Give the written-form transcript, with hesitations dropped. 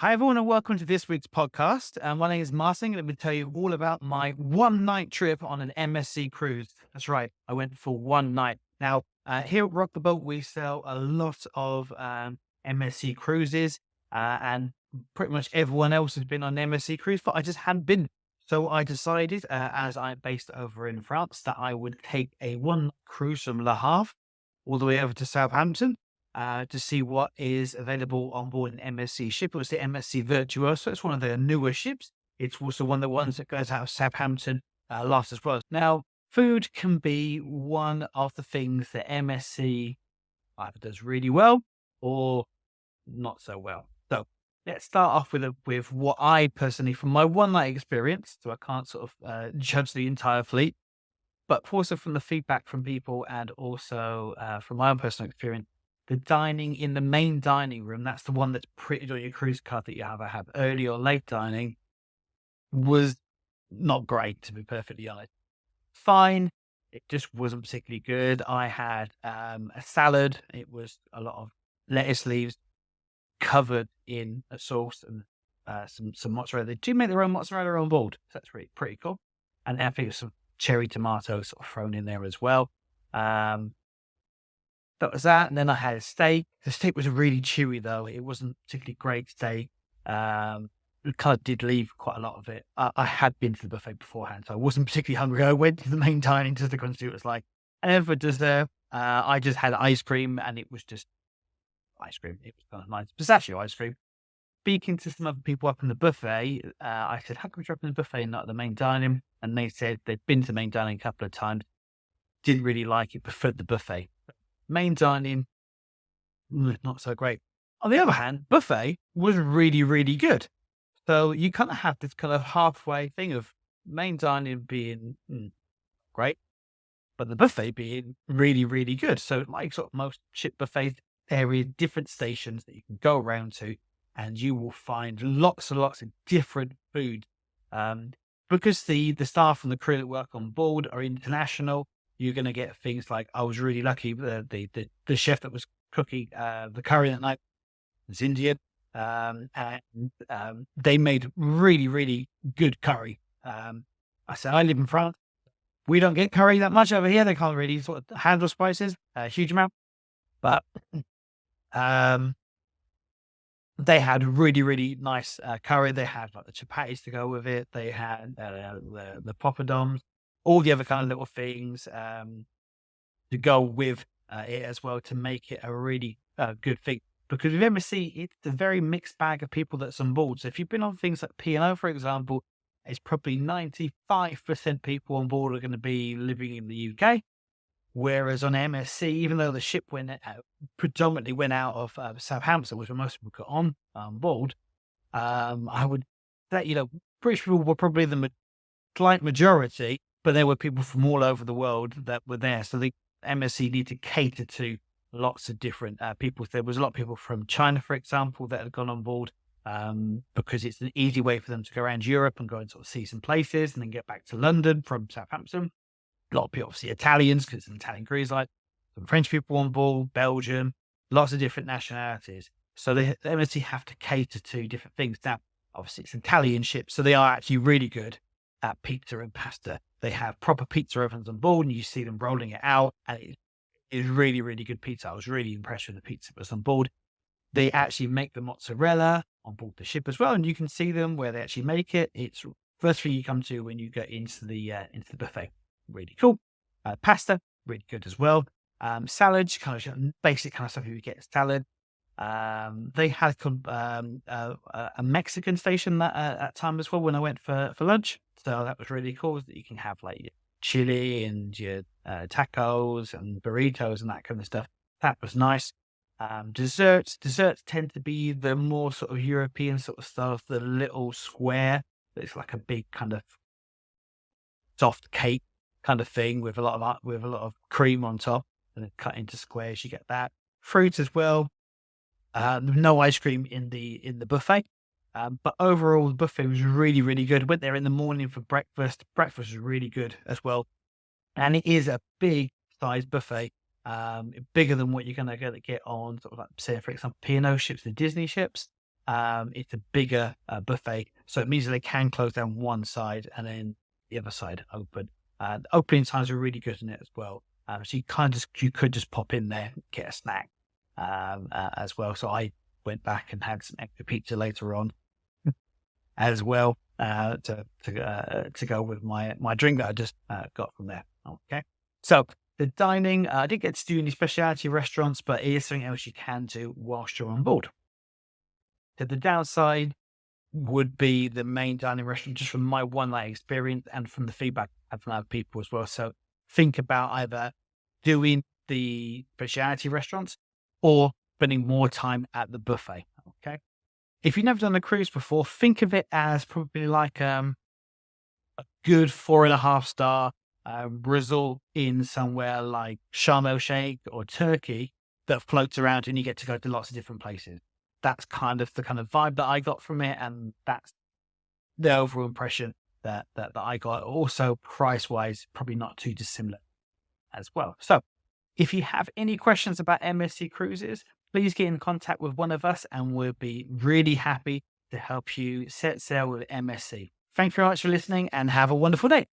Hi, everyone, and welcome to this week's podcast. My name is Martin, and let me tell you all about my one night trip on an MSC cruise. That's right, I went for one night. Now, here at Rock the Boat, we sell a lot of MSC cruises, and pretty much everyone else has been on MSC cruise, but I just hadn't been. So I decided, as I'm based over in France, that I would take a one cruise from Le Havre all the way over to Southampton to see what is available on board an MSC ship. It was the MSC Virtuosa. It's one of their newer ships. It's also one of the ones that goes out of Southampton last as well. Now, food can be one of the things that MSC either does really well or not so well. So let's start off with what I personally, from my one night experience, so I can't sort of judge the entire fleet, but also from the feedback from people and also from my own personal experience, the dining in the main dining room, that's the one that's printed on your cruise card that you have early or late dining, was not great, to be perfectly honest. Fine. It just wasn't particularly good. I had a salad. It was a lot of lettuce leaves covered in a sauce and some mozzarella. They do make their own mozzarella on board. So that's pretty cool. And I think some cherry tomatoes sort of thrown in there as well. That was that. And then I had a steak. The steak was really chewy, though. It wasn't particularly great steak. It kind of did leave quite a lot of it. I had been to the buffet beforehand, so I wasn't particularly hungry. I went to the main dining just to kind of see what it was like. And then for dessert, I just had ice cream, and it was just ice cream. It was kind of nice pistachio ice cream. Speaking to some other people up in the buffet, I said, "How come you're up in the buffet and not the main dining?" And they said they'd been to the main dining a couple of times, didn't really like it, preferred the buffet. Main dining, not so great. On the other hand, buffet was really, really good. So you kind of have this kind of halfway thing of main dining being great, but the buffet being really, really good. So like sort of most ship buffets, there is different stations that you can go around to, and you will find lots and lots of different food. Um, because the staff and the crew that work on board are international, you're going to get things like, I was really lucky. The chef that was cooking the curry that night was Indian, and they made really, really good curry. I said, I live in France. We don't get curry that much over here. They can't really sort of handle spices a huge amount, but um, they had really, really nice curry. They had like the chapatis to go with it. They had the poppadoms, all the other kind of little things to go with it as well to make it a really good thing. Because with MSC, it's a very mixed bag of people that's on board. So if you've been on things like P&O, for example, it's probably 95% people on board are going to be living in the UK. Whereas on MSC, even though the ship predominantly went out of Southampton, which most people got on board, I would say, British people were probably the slight majority, but there were people from all over the world that were there. So the MSC need to cater to lots of different people. There was a lot of people from China, for example, that had gone on board because it's an easy way for them to go around Europe and go and sort of see some places and then get back to London from Southampton. A lot of people, obviously Italians, because it's an Italian cruise line, some French people on board, Belgium, lots of different nationalities. So the MSC have to cater to different things. Now, obviously it's an Italian ship, so they are actually really good at pizza and pasta. They have proper pizza ovens on board, and you see them rolling it out, and it is really, really good pizza. I was really impressed with the pizza that was on board. They actually make the mozzarella on board the ship as well, and you can see them where they actually make it. It's first thing you come to when you get into the buffet. Really cool. Pasta, really good as well. Salads, kind of basic kind of stuff you would get a salad. They had a Mexican station that time as well when I went for lunch. So that was really cool that you can have like your chili and your tacos and burritos and that kind of stuff. That was nice. Desserts tend to be the more sort of European sort of stuff, the little square. It's like a big kind of soft cake kind of thing with a lot of cream on top and then cut into squares. You get that. Fruit as well. No ice cream in the buffet. But overall, the buffet was really, really good. Went there in the morning for breakfast. Breakfast was really good as well. And it is a big size buffet, bigger than what you're going to get on sort of like, say, for example, P&O ships, the Disney ships. It's a bigger buffet, so it means that they can close down one side and then the other side open. The opening times are really good in it as well. So you could just pop in there, get a snack as well. So I went back and had some extra pizza later on as well to go with my drink that I just got from there. Okay, so the dining, I didn't get to do any specialty restaurants, but it is something else you can do whilst you're on board. So the downside would be the main dining restaurant, just from my one night experience and from the feedback I've from other people as well. So think about either doing the specialty restaurants or spending more time at the buffet. Okay. If you've never done a cruise before, think of it as probably like a good 4.5 star resort in somewhere like Sharm el Sheikh or Turkey that floats around and you get to go to lots of different places. That's kind of the kind of vibe that I got from it, and that's the overall impression that I got. Also, price wise, probably not too dissimilar as well. So, if you have any questions about MSC Cruises, please get in contact with one of us, and we'll be really happy to help you set sail with MSC. Thanks very much for listening, and have a wonderful day.